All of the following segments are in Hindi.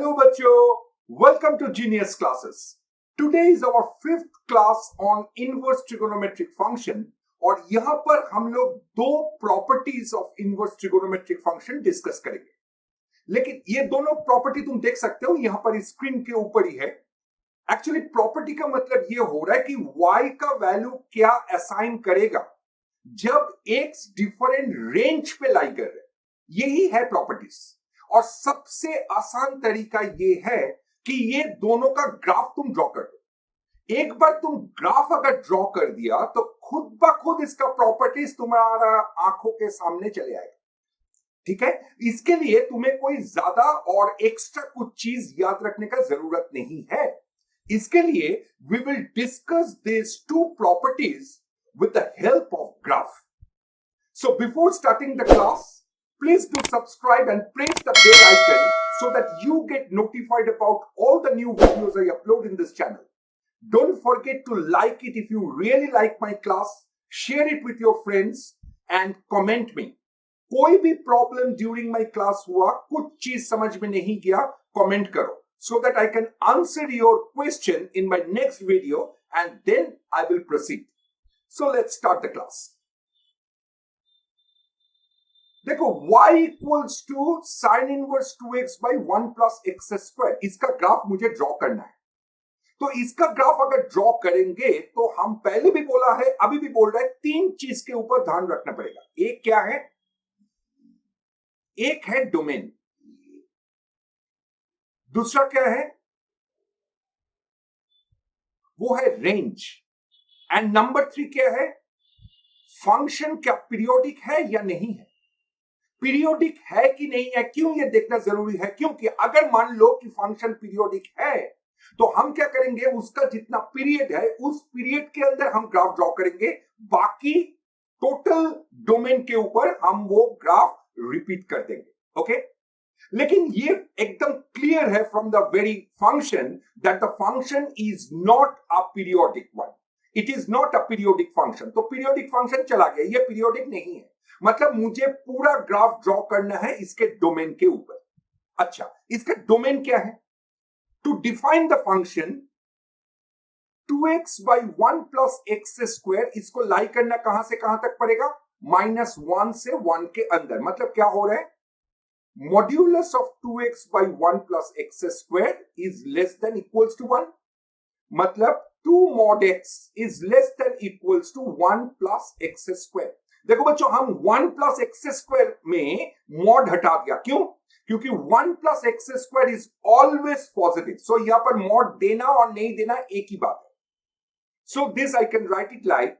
Hello बच्चों, welcome to Genius Classes. Today is our 5th class on inverse trigonometric function और यहाँ पर हम लोग दो properties of inverse trigonometric function discuss करेंगे. लेकिन ये दोनों प्रॉपर्टी तुम देख सकते हो यहाँ पर स्क्रीन के ऊपर ही है. एक्चुअली प्रॉपर्टी का मतलब ये हो रहा है कि y का वैल्यू क्या असाइन करेगा जब x डिफरेंट रेंज पे लाई कर रहे. यही है प्रॉपर्टीज. और सबसे आसान तरीका ये है कि ये दोनों का ग्राफ तुम ड्रॉ कर दो. एक बार तुम ग्राफ अगर ड्रॉ कर दिया तो खुद ब खुद इसका प्रॉपर्टीज तुम्हारा आंखों के सामने चले आएगा. ठीक है, इसके लिए तुम्हें कोई ज्यादा और एक्स्ट्रा कुछ चीज याद रखने का जरूरत नहीं है. इसके लिए we will discuss this two properties with the help of graph. So before starting the class, please do subscribe and press the bell icon so that you get notified about all the new videos I upload in this channel. Don't forget to like it if you really like my class, share it with your friends and comment me. कोई भी problem during my class हुआ, कुछ चीज समझ में नहीं गया, comment करो so that I can answer your question in my next video and then I will proceed. So let's start the class. देखो y equals to sine inverse 2x by 1 plus x square, इसका ग्राफ मुझे ड्रॉ करना है. तो इसका ग्राफ अगर ड्रॉ करेंगे तो हम पहले भी बोला है, अभी भी बोल रहे हैं, तीन चीज के ऊपर ध्यान रखना पड़ेगा. एक क्या है? एक है डोमेन. दूसरा क्या है? वो है रेंज. एंड नंबर 3 क्या है? फंक्शन क्या पीरियोडिक है या नहीं है. पीरियोडिक है कि नहीं है, क्यों ये देखना जरूरी है? क्योंकि अगर मान लो कि फंक्शन पीरियोडिक है तो हम क्या करेंगे, उसका जितना पीरियड है उस पीरियड के अंदर हम ग्राफ ड्रॉ करेंगे, बाकी टोटल डोमेन के ऊपर हम वो ग्राफ रिपीट कर देंगे. ओके, लेकिन ये एकदम क्लियर है from the very function that the function is not a periodic one. It is not a periodic function. तो पीरियोडिक फंक्शन चला गया, ये पीरियोडिक नहीं है. मतलब मुझे पूरा ग्राफ ड्रॉ करना है इसके डोमेन के ऊपर. अच्छा, इसका डोमेन क्या है? To define the function 2x by 1 plus x square, इसको लाई करना कहां से कहां तक पड़ेगा? -1 से 1 के अंदर. मतलब क्या हो रहा है? Modulus of 2x by 1 plus x square is less than equals to 1. मतलब 2 mod x is less than equals to 1 plus x square. देखो बच्चों, हम 1 प्लस एक्स स्क्वायर में मॉड हटा दिया. क्यों? क्योंकि 1 plus x square is always positive. So यहां पर मॉड देना और नहीं देना एक ही बात है. So this I can write it like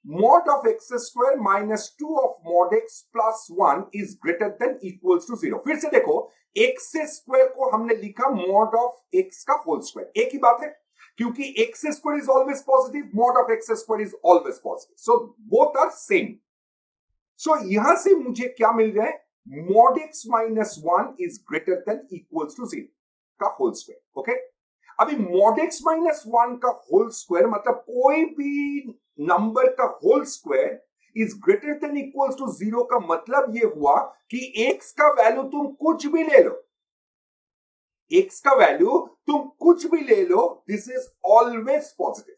mod of x square minus 2 of mod x plus 1 is greater than equals to 0. फिर से देखो, एक्स स्क्वायर को हमने लिखा मॉड ऑफ एक्स का होल स्क्वायर. एक ही बात है, क्योंकि x square is always positive, mod of x square is always positive. So both are same. So यहां से मुझे क्या मिल रहा है? Mod x minus 1 is greater than equals to 0 का होल स्क्वायर. ओके, अभी मॉड एक्स माइनस 1 का होल स्क्वायर मतलब कोई भी नंबर का whole square is greater than equals to 0 का मतलब ये हुआ कि एक्स का वैल्यू तुम कुछ भी ले लो, एक्स का वैल्यू तुम कुछ भी ले लो, दिस इज ऑलवेज पॉजिटिव.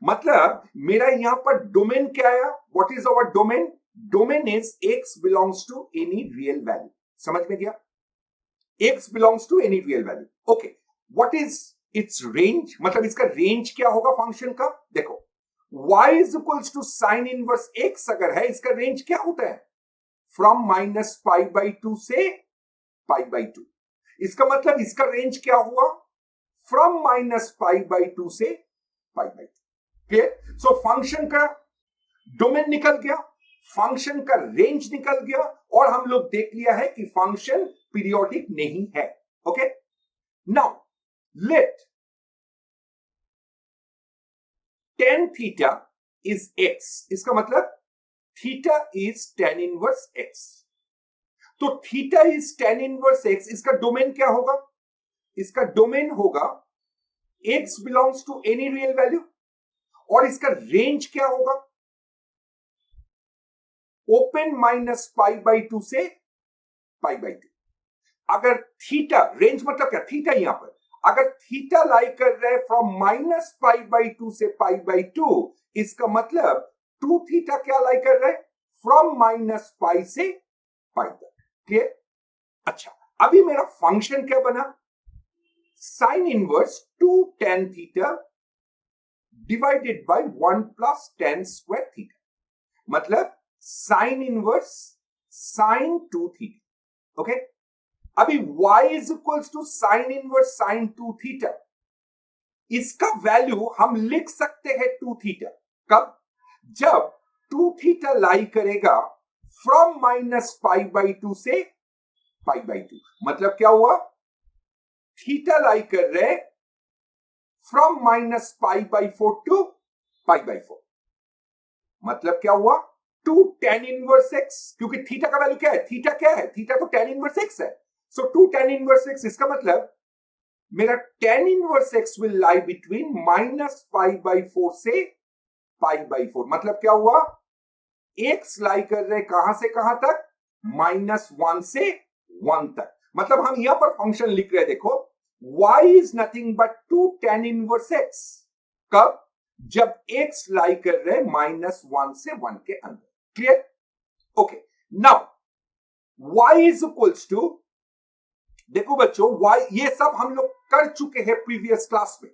मतलब मेरा यहां पर डोमेन क्या आया? What is our domain? Domain is x belongs to any real value. समझ में गया? X belongs to any real value. Okay, what is its range? मतलब इसका रेंज क्या होगा फंक्शन का? देखो, y is equals to sine inverse x अगर है, इसका रेंज क्या होता है? फ्रॉम -π/2 से π/2. इसका मतलब इसका रेंज क्या हुआ? फ्रॉम -π/2 से π/2. क्लियर? सो फंक्शन का डोमेन निकल गया, फंक्शन का रेंज निकल गया और हम लोग देख लिया है कि फंक्शन पीरियोडिक नहीं है. Okay, now let tan theta is x. इसका मतलब theta is tan inverse x. तो theta is tan inverse x. इसका डोमेन क्या होगा? इसका डोमेन होगा x belongs to any real value. और इसका रेंज क्या होगा? ओपन -π/2 से π/2. अगर थीटा, रेंज मतलब क्या, थीटा यहां पर अगर थीटा लाई कर रहे फ्रॉम -π/2 से π/2, इसका मतलब 2 थीटा क्या लाई कर रहे फ्रॉम -π से π तक। क्लियर? अच्छा, अभी मेरा फंक्शन क्या बना, sine inverse 2 tan theta divided by 1 plus tan square theta, मतलब sine inverse sine 2 theta. Okay, अभी y is equals to sine inverse sine 2 theta, इसका वैल्यू हम लिख सकते हैं 2 थीटा। कब? जब 2 थीटा लाई करेगा फ्रॉम -π/2 से π/2, मतलब क्या हुआ, थीटा लाई कर रहे फ्रॉम -π/4 टू π/4, मतलब क्या हुआ, 2 tan इनवर्स x, क्योंकि थीटा का वैल्यू क्या है, थीटा क्या है, थीटा तो tan इनवर्स x है, सो 2 tan इनवर्स x, इसका मतलब मेरा tan inverse x will lie between -π/4 से π/4, मतलब क्या हुआ, x लाई कर रहे कहां से कहां तक, -1 से 1 तक, मतलब हम यहां पर फंक्शन लिख रहे हैं, देखो y is nothing but 2 tan inverse x, कब, जब x लाई कर रहे -1 से 1 के अंदर। Clear? Okay, now y is equals to, देखो बच्चों y, ये सब हम लोग कर चुके हैं प्रीवियस क्लास में,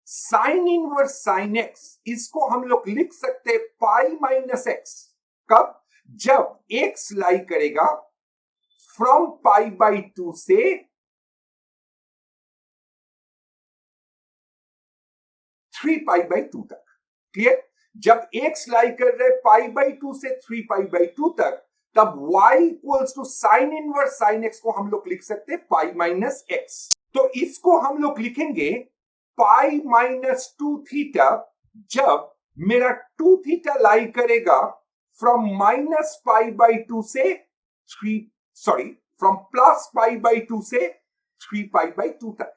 साइन इनवर्स साइन x, इसको हम लोग लिख सकते π-x, कब, जब x लाई करेगा फ्रॉम π/2 से π/2 तक। क्लियर? जब x लाई कर रहे π/2 से 3π/2 तक, तब y equals to sine inverse sine x को हम लोग लिख सकते π-x, तो इसको हम लोग लिखेंगे π-2 थीटा, जब मेरा 2 थीटा लाई करेगा फ्रॉम -π/2 से फ्रॉम +π/2 से 3π/2 तक,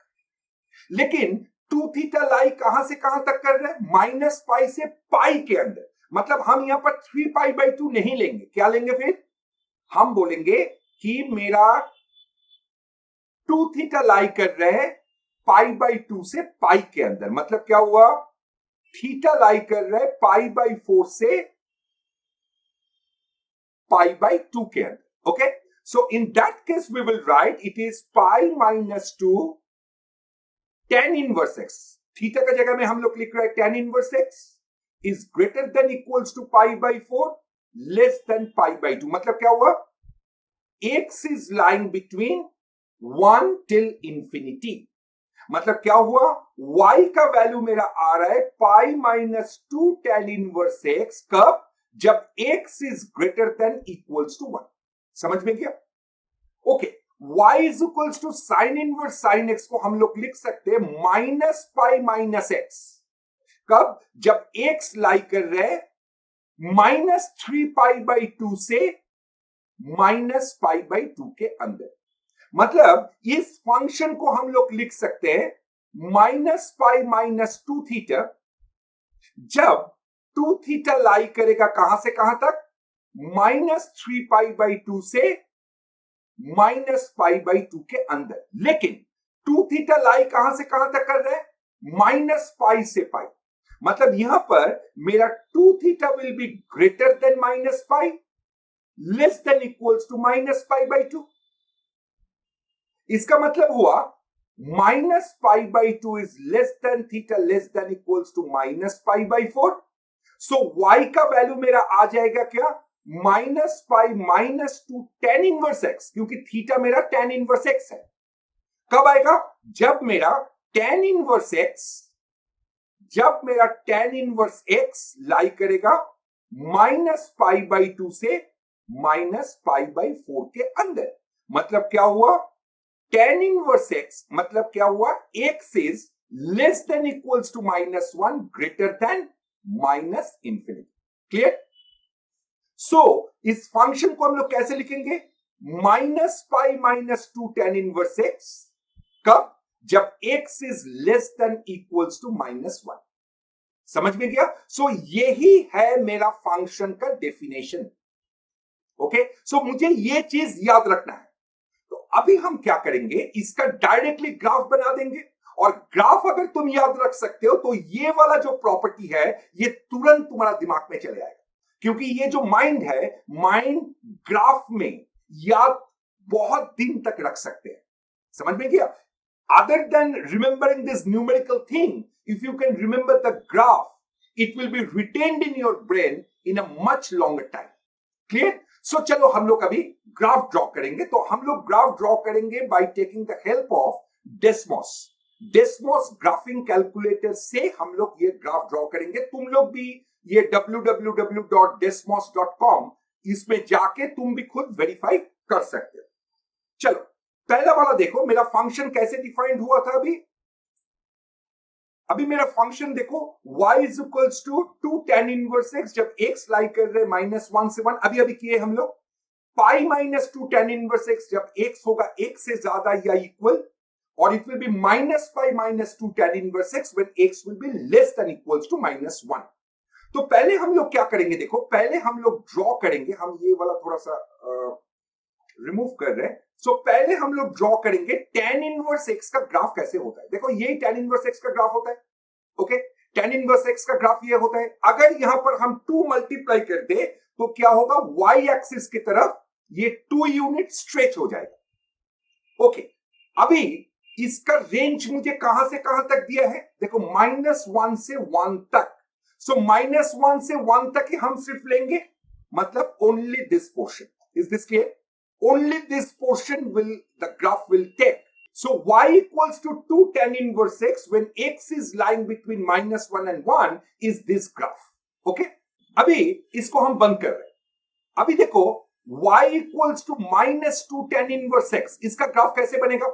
लेकिन 2 थीटा लाई कहां से कहां तक कर रहे हैं, -π से पाई के अंदर, मतलब हम यहां पर 3π/2 नहीं लेंगे, क्या लेंगे फिर, हम बोलेंगे कि मेरा 2 थीटा लाई कर रहे हैं π/2 से पाई के अंदर, मतलब क्या हुआ, थीटा लाई कर रहे हैं π/4 से π/2 के अंदर। Okay, so in that case we will write it is π-2 tan inverse x, theta का जगह में हम लोग लिख रहे हैं tan inverse x is greater than equals to π/4 less than π/2, मतलब क्या हुआ, x is lying between 1 till infinity, मतलब क्या हुआ, y का वैल्यू मेरा आ रहा है π-2 tan इनवर्स x, कब, जब x is greater than equals to 1। समझ में गया? Okay, y is equals to sine inverse sine x को हम लोग लिख सकते हैं -π-x, कब, जब x लाई कर रहे -3π/2 से -π/2 के अंदर, मतलब इस फंक्शन को हम लोग लिख सकते हैं -π-2 थीटा, जब 2 थीटा लाई करेगा कहां से कहां तक, -3π/2 से -π/2 के अंदर, लेकिन 2 थीटा लाई कहां से कहां तक कर रहे हैं, -π से π, मतलब यहां पर मेरा 2 theta will be greater than -π, less than equals to -π/2, इसका मतलब हुआ -π/2 is less than theta less than equals to -π/4, so y का वैल्यू मेरा आ जाएगा क्या, -π-2 tan इनवर्स x, क्योंकि थीटा मेरा tan इनवर्स x है, कब आएगा, जब मेरा tan इनवर्स x लाई करेगा -π/2 से -π/4 के अंदर, मतलब क्या हुआ, tan इनवर्स x, मतलब क्या हुआ, x is less than equals to -1 greater than -∞। Clear? So इस फंक्शन को हम लोग कैसे लिखेंगे, -π-2 tan इनवर्स x, कब, जब x is less than equals to -1। समझ में गया? सो यही है मेरा फंक्शन का डेफिनेशन। ओके, सो मुझे ये चीज याद रखना है, तो अभी हम क्या करेंगे, इसका डायरेक्टली ग्राफ बना देंगे। और ग्राफ अगर तुम याद रख सकते हो तो ये वाला जो प्रॉपर्टी है ये तुरंत तुम्हारा दिमाग में चले आएगा, क्योंकि ये जो माइंड है, माइंड ग्राफ में याद बहुत दिन तक रख सकते हैं। समझ में गया? Other than remembering this numerical thing, if you can remember the graph, it will be retained in your brain in a much longer time. Clear? So चलो हम लोग अभी ग्राफ ड्रॉ करेंगे। तो हम लोग ग्राफ ड्रॉ करेंगे by taking the help of Desmos. Desmos graphic calculator से हम लोग ये ग्राफ ड्रॉ करेंगे। तुम लोग भी ये www.desmos.com इसमें जाके तुम भी खुद वेरीफाई कर सकते हो। चलो पहला वाला देखो, मेरा फंक्शन कैसे डिफाइंड हुआ था अभी मेरा फंक्शन देखो, y is equals to 2 tan inverse x, जब x लाई कर रहे -1 से 1, अभी किए हम लोग, pi minus 2 tan inverse x जब x होगा 1 से ज्यादा या इक्वल, और it will be minus pi minus 2 tan inverse x when x will be less than equals to -1। तो पहले हम लोग क्या करेंगे, देखो पहले हम लोग ड्रॉ करेंगे, हम ये वाला थोड़ा सा रिमूव कर रहे हैं। सो पहले हम लोग ड्रॉ करेंगे tan इनवर्स x का ग्राफ कैसे होता है। देखो यही tan इनवर्स x का ग्राफ होता है। ओके, tan इनवर्स x का ग्राफ ये होता है। अगर यहां पर हम 2 मल्टीप्लाई कर दे तो क्या होगा, y एक्सिस की तरफ ये 2 यूनिट स्ट्रेच हो जाएगा। ओके, अभी इसका रेंज मुझे कहां से कहां तक दिया है, देखो -1 से 1 तक। सो -1 से 1 तक ही हम सिर्फ लेंगे, मतलब only this portion. Is this clear? Only this portion will the graph will take. So y equals to 2 tan inverse x when x is lying between -1 and 1 is this graph. Okay? अभी इसको हम बंद कर रहे हैं। अभी देखो y equals to -2 tan inverse x, इसका ग्राफ कैसे बनेगा?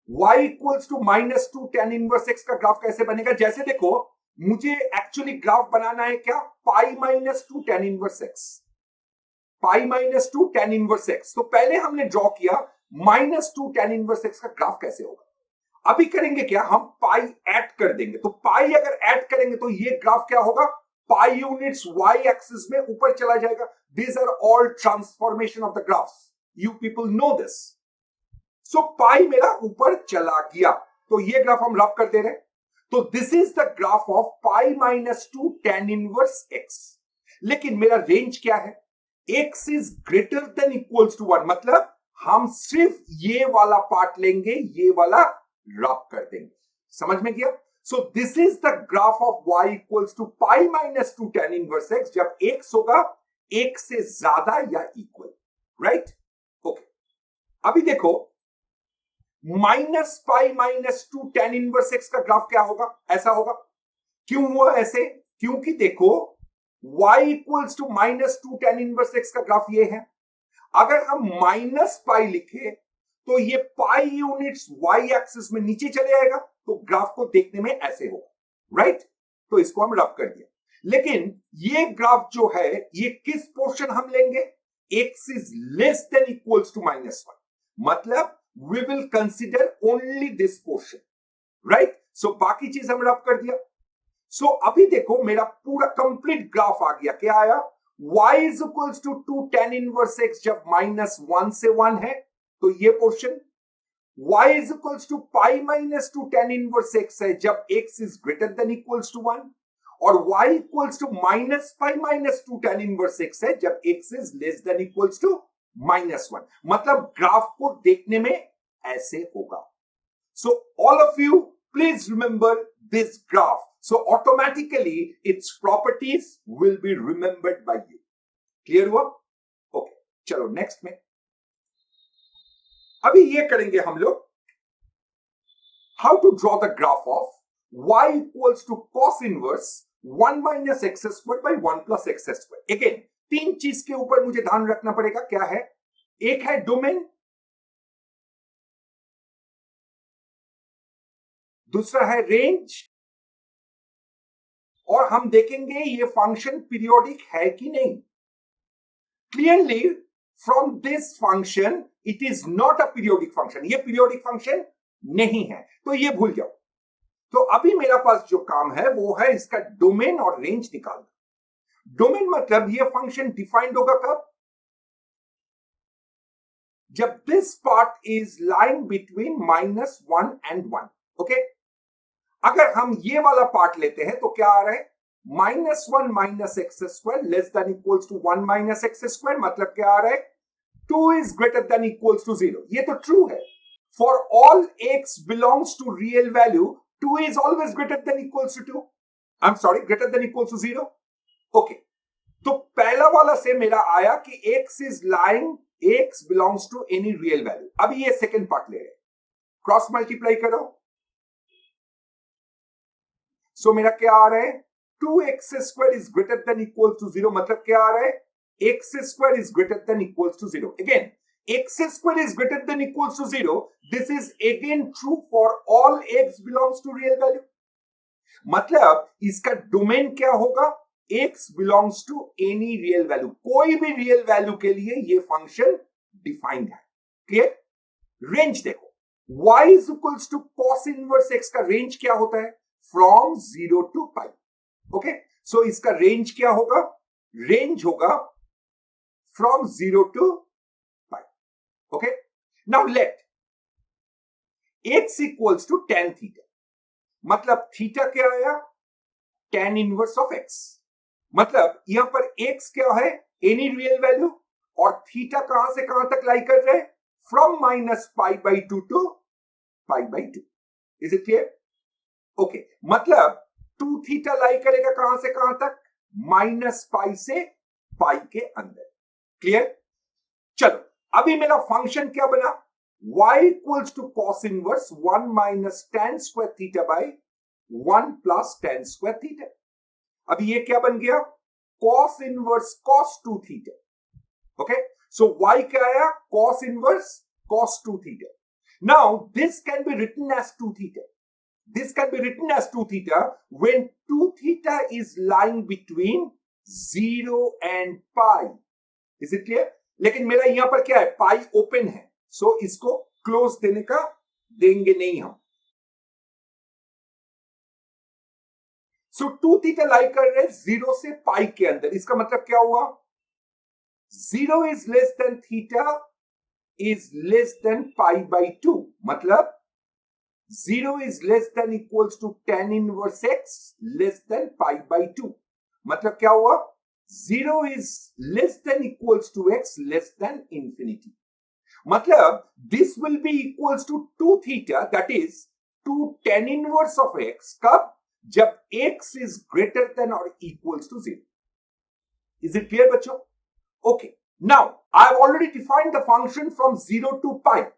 y equals to -2 tan inverse x का ग्राफ कैसे बनेगा? जैसे देखो मुझे एक्चुअली ग्राफ बनाना है क्या, पाई -2 tan inverse x, पाई -2 tan इनवर्स x। तो पहले हमने ड्रॉ किया -2 tan इनवर्स x का ग्राफ कैसे होगा। अभी करेंगे क्या, हम पाई ऐड कर देंगे। तो पाई अगर ऐड करेंगे तो ये ग्राफ क्या होगा, पाई यूनिट्स y एक्सिस में ऊपर चला जाएगा। These are all transformation of the graphs, you people know this. So pi मेरा ऊपर चला गया, तो ये ग्राफ हम रब कर दे रहे हैं। तो this is the graph of pi -2 tan inverse x। लेकिन मेरा रेंज क्या है, x is greater than equals to 1, मतलब हम सिर्फ ये वाला पार्ट लेंगे, ये वाला रब कर देंगे। समझ में गया? So this is the graph of y equals to pi -2 tan inverse x जब x होगा 1 से ज्यादा या इक्वल, राइट? ओके, अभी देखो -पाई -2 tan इनवर्स x का ग्राफ क्या होगा, ऐसा होगा। क्यों हुआ ऐसे? क्योंकि देखो y equals to -2 tan inverse x का ग्राफ ये है। अगर हम -पाई लिखे तो ये पाई यूनिट्स y एक्सिस में नीचे चले आएगा, तो ग्राफ को देखने में ऐसे होगा, राइट? तो इसको हम रब कर दिया। लेकिन ये ग्राफ जो है ये किस पोर्शन हम लेंगे, x is less than equals to -1, मतलब we will consider only this portion, right? So बाकी चीज हम रब कर दिया। सो अभी देखो मेरा पूरा कंप्लीट ग्राफ आ गया। क्या आया, y is equals to 2 tan inverse x जब -1 से 1 है, तो ये portion. y is equals to pi -2 tan inverse x है जब x is greater than equals to 1, और y equals to -pi -2 tan inverse x है जब x is less than equals to -1, मतलब ग्राफ को देखने में ऐसे होगा। So all of you please remember this graph, so automatically its properties will be remembered by you. Clear हुआ? Okay, चलो नेक्स्ट में अभी ये करेंगे हम लोग, how to draw the graph of y equals to cos inverse 1 minus x squared by 1 plus x squared. Again, तीन चीज के ऊपर मुझे ध्यान रखना पड़ेगा। क्या है, एक है डोमेन, दूसरा है रेंज, और हम देखेंगे ये फंक्शन पीरियोडिक है कि नहीं। Clearly from this function it is not a periodic function, ये पीरियोडिक फंक्शन नहीं है, तो ये भूल जाओ। तो अभी मेरा पास जो काम है वो है इसका डोमेन और रेंज निकालना। डोमेन मतलब ये फंक्शन डिफाइंड होगा कब, जब this part is lying between -1 and 1. Okay, अगर हम ये वाला पार्ट लेते हैं तो क्या आ रहा है, -1 minus x square less than equals to 1 minus x square, मतलब क्या आ रहा है, 2 is greater than equals to 0. ये तो ट्रू है. For all x belongs to real value, 2 is always greater than equals to 2. I'm sorry, greater than equals to 0. Okay. तो पहला वाला से मेरा आया कि x is lying, x belongs to any real value. अभी ये सेकंड पार्ट ले रहे हैं, क्रॉस मल्टीप्लाई करो. सो मेरा क्या आ रहा है, 2x square is greater than equals to 0, मतलब क्या आ रहा है, x square is greater than equals to 0. Again, x square is greater than equals to 0. This is again true for all x belongs to real value. मतलब इसका डोमेन क्या होगा, x belongs to any real value. कोई भी रियल वैल्यू के लिए ये फंक्शन डिफाइंड है. क्लियर? रेंज देखो, y is equals to cos inverse x का रेंज क्या होता है, from 0 to pi. ओके, सो इसका रेंज क्या होगा, रेंज होगा from 0 to pi. Okay, now let x equals to tan theta, मतलब थीटा क्या आया, tan inverse of x, मतलब यहां पर x क्या है, एनी रियल वैल्यू, और थीटा कहां से कहां तक लाई कर रहे हैं, from -pi/2 to pi/2. Is it clear? Okay, मतलब 2 थीटा लाई करेगा कहां से कहां तक, -pi से पाई के अंदर. क्लियर? चलो, अभी मेरा फंक्शन क्या बना, y equals to cos inverse 1 minus tan square theta by 1 plus tan square theta. अभी ये क्या बन गया, cos inverse cos 2 theta. Okay, so y क्या आया, cos inverse cos 2 theta. Now this can be written as 2 theta. This can be written as 2 theta when 2 theta is lying between 0 and pi. Is it clear? लेकिन मेरा यहां पर क्या है, पाई ओपन है, सो इसको क्लोज देने का देंगे नहीं हम. सो 2 थीटा लाई कर रहे 0 से पाई के अंदर. इसका मतलब क्या हुआ, 0 is less than theta is less than pi/2, मतलब 0 is less than equals to tan inverse x less than pi/2. मतलब क्या हुआ, 0 is less than equals to x less than infinity. मतलब this will be equals to 2 theta, that is 2 tan inverse of x. कब, जब x is greater than or equals to 0. Is it clear बच्चों? Okay, now I have already defined the function from 0 to pi.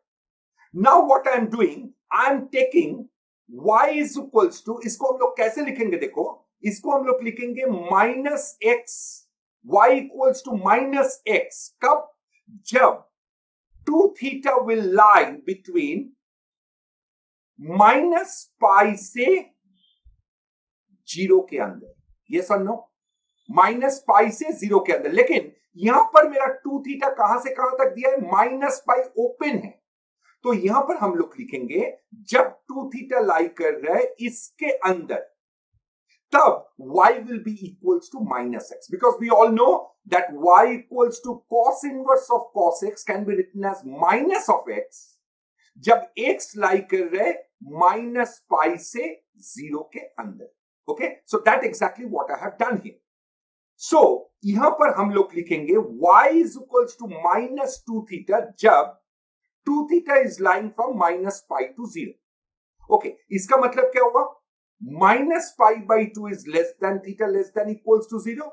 Now what I am doing, I am taking y is equals to, इसको हम लोग कैसे लिखेंगे, देखो इसको हम लोग लिखेंगे -x, y equals to -x. कब, जब 2 theta will lie between -pi से 0 के अंदर. yes or no, -pi से 0 के अंदर. लेकिन यहां पर मेरा 2 थीटा कहां से कहां तक दिया है, -pi ओपन है, तो यहां पर हम लोग लिखेंगे जब 2 थीटा लाई कर रहा है इसके अंदर, तब y will be equals to -x, because we all know that y equals to cos inverse of cos x can be written as minus of x, जब x लाई कर रहे -pi से 0 के अंदर. Okay, so that exactly what I have done here. So यहां पर हम लोग लिखेंगे y is equals to -2 theta जब 2 theta is lying from -pi to 0. Okay, इसका मतलब क्या हुआ, -pi/2 is less than theta less than equals to 0.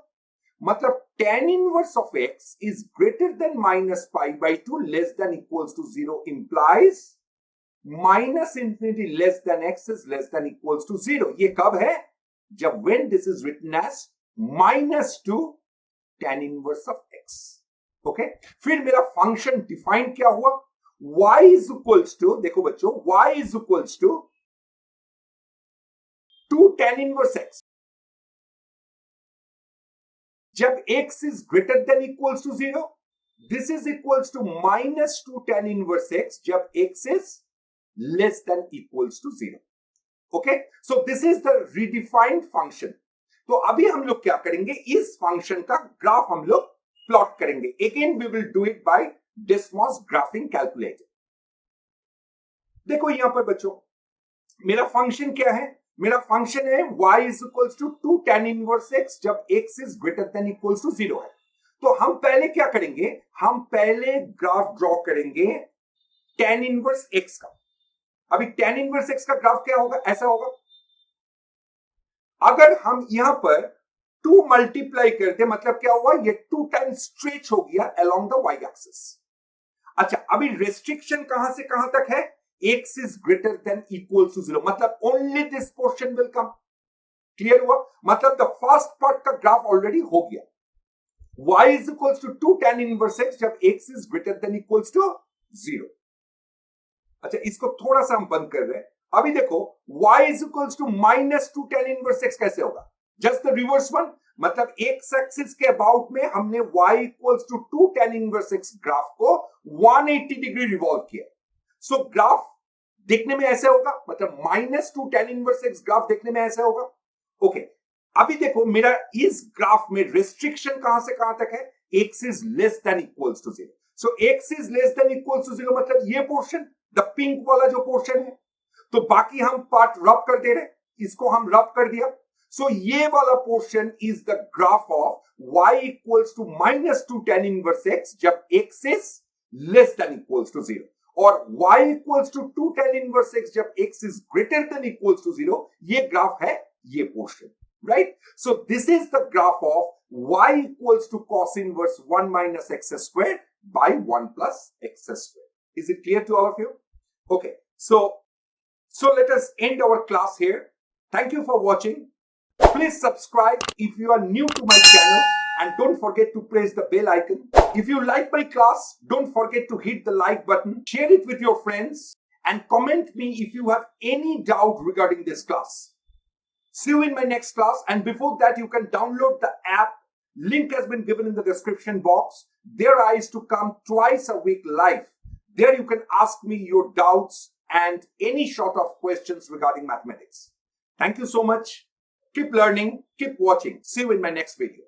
मतलब tan inverse of x is greater than -pi/2 less than equals to 0 implies -infinity less than x is less than equals to 0. ये कब है, जब when this is written as -2 tan inverse of x. Okay, फिर मेरा फंक्शन डिफाइन क्या हुआ, y is equals to, देखो बच्चों, y is equals to 2 tan inverse x. जब x is greater than equals to 0, this is equals to -2 tan inverse x जब x is less than equals to 0. Okay, so this is the redefined function. तो अभी हम लोग क्या करेंगे, इस फंक्शन का ग्राफ हम लोग प्लॉट करेंगे. Again we will do it by Desmos graphing calculator. देखो यहां पर बच्चों, मेरा फंक्शन क्या है? मेरा फंक्शन है y is equals to 2 tan inverse x जब x is greater than equals to 0 है। तो हम पहले क्या करेंगे? हम पहले ग्राफ ड्रॉ करेंगे tan इनवर्स x का। अभी tan इनवर्स x का ग्राफ क्या होगा? ऐसा होगा। अगर हम यहां पर 2 मल्टीप्लाई करते, मतलब क्या हुआ? ये 2 टाइम्स स्ट्रेच हो गया अलोंग द y एक्सिस। अच्छा, अभी रेस्ट्रिक्शन कहां से कहां तक है? x is greater than equals to 0, मतलब only this portion will come. Clear हुआ? मतलब the first part का ग्राफ ऑलरेडी हो गया। y is equals to 2 tan inverse x जब x is greater than equals to 0। अच्छा, इसको थोड़ा सा हम बंद कर रहे हैं। अभी देखो y is equals to minus 2 tan inverse x कैसे होगा? जस्ट द रिवर्स वन, मतलब x एक्सिस के अबाउट में हमने y equals to 2 tan inverse x graph को 180 डिग्री रिवॉल्व किया। सो ग्राफ देखने में ऐसे होगा, मतलब -2 tan इनवर्स x ग्राफ देखने में ऐसे होगा। ओके, अभी देखो मेरा इस ग्राफ में रेस्ट्रिक्शन कहां से कहां तक है? x is less than equals to 0। सो x is less than equals to 0 मतलब ये पोर्शन, द पिंक वाला जो पोर्शन है। तो बाकी हम पार्ट रब कर दे रहे, इसको हम रब कर दिया। So ये वाला portion is the graph of y equals to -2 tan inverse x जब x is less than equals to 0 और y equals to 2 tan inverse x जब x is greater than equals to 0। ये ग्राफ है ये portion, right? So this is the graph of y equals to cos inverse 1 minus x squared by 1 plus x squared. Is it clear to all of you? Okay, so let us end our class here. Thank you for watching. Please subscribe if you are new to my channel and don't forget to press the bell icon. If you like my class, don't forget to hit the like button, share it with your friends and comment me if you have any doubt regarding this class. See you in my next class, and before that you can download the app. Link has been given in the description box. There I used to come twice a week live. There you can ask me your doubts and any sort of questions regarding mathematics. Thank you so much. Keep learning, keep watching. See you in my next video.